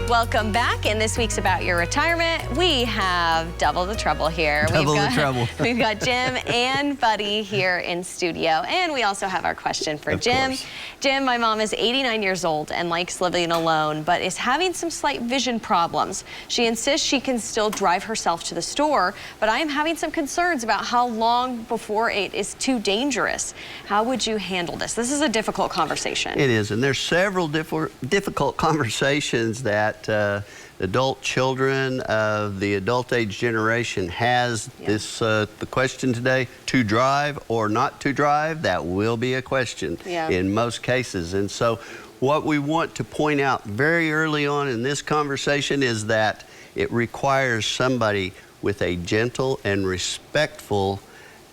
Welcome back. In this week's About Your Retirement, we have double the trouble here. Double the trouble. We've got Jim and Buddy here in studio. And we also have our question for Jim. Jim, my mom is 89 years old and likes living alone, but is having some slight vision problems. She insists she can still drive herself to the store, but I am having some concerns about how long before it is too dangerous. How would you handle this? This is a difficult conversation. It is, and there's several difficult conversations that adult children of the adult age generation has. This the question today, to drive or not to drive, that will be a question in most cases. And so what we want to point out very early on in this conversation is that it requires somebody with a gentle and respectful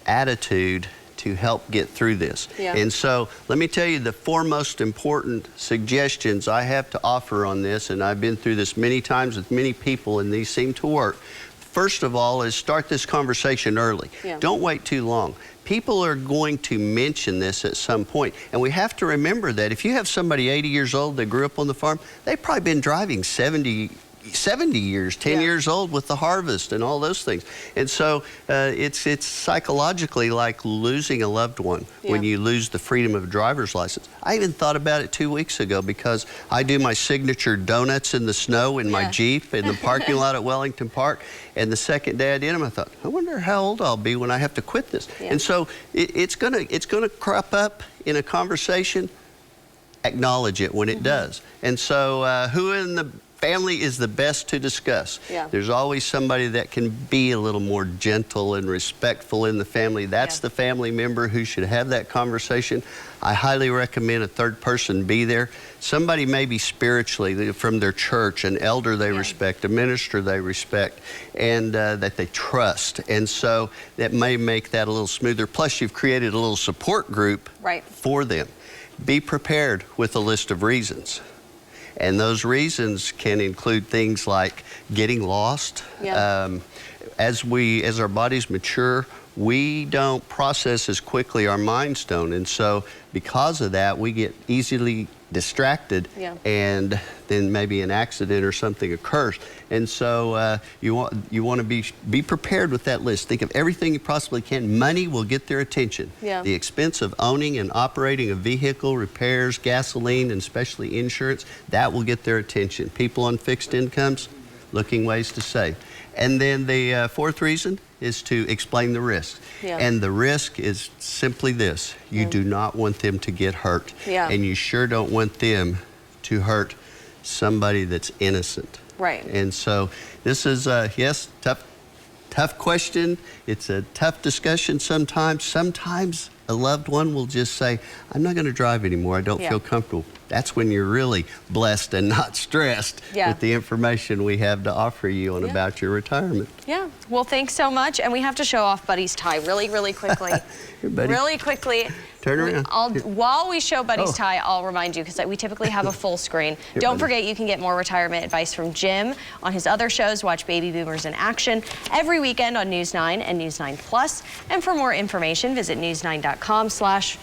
attitude to help get through this. And so let me tell you the four most important suggestions I have to offer on this, and I've been through this many times with many people, and these seem to work. First of all is start this conversation early. Don't wait too long. People are going to mention this at some point, and we have to remember that if you have somebody 80 years old that grew up on the farm, they've probably been driving 70 years, 10 years old with the harvest and all those things. And so it's psychologically like losing a loved one when you lose the freedom of a driver's license. I even thought about it 2 weeks ago because I do my signature donuts in the snow in my Jeep in the parking lot at Wellington Park. And the second day I did them, I thought, I wonder how old I'll be when I have to quit this. And so it's gonna crop up in a conversation. Acknowledge it when it does. And so who in the family is the best to discuss? There's always somebody that can be a little more gentle and respectful in the family. That's the family member who should have that conversation. I highly recommend a third person be there. Somebody maybe spiritually from their church, an elder they respect, a minister they respect, and that they trust. And so that may make that a little smoother. Plus you've created a little support group for them. Be prepared with a list of reasons. And those reasons can include things like getting lost. As our bodies mature, we don't process as quickly, our minds don't. And so because of that, we get easily distracted and then maybe an accident or something occurs. And so you want to be prepared with that list. Think of everything you possibly can. Money will get their attention. The expense of owning and operating a vehicle, repairs, gasoline, and especially insurance, that will get their attention. People on fixed incomes looking ways to save. And then the fourth reason is to explain the risk. And the risk is simply this. You do not want them to get hurt. And you sure don't want them to hurt somebody that's innocent. And so this is, yes, tough question. It's a tough discussion sometimes. Sometimes a loved one will just say, I'm not going to drive anymore. I don't feel comfortable. That's when you're really blessed and not stressed with the information we have to offer you on About Your Retirement. Well, thanks so much. And we have to show off Buddy's tie really quickly. Really quickly. Turn around. While we show Buddy's tie, I'll remind you, because we typically have a full screen. Don't forget, you can get more retirement advice from Jim on his other shows. Watch Baby Boomers in Action every weekend on News 9 and News 9 Plus. And for more information, visit news9.com/retirement.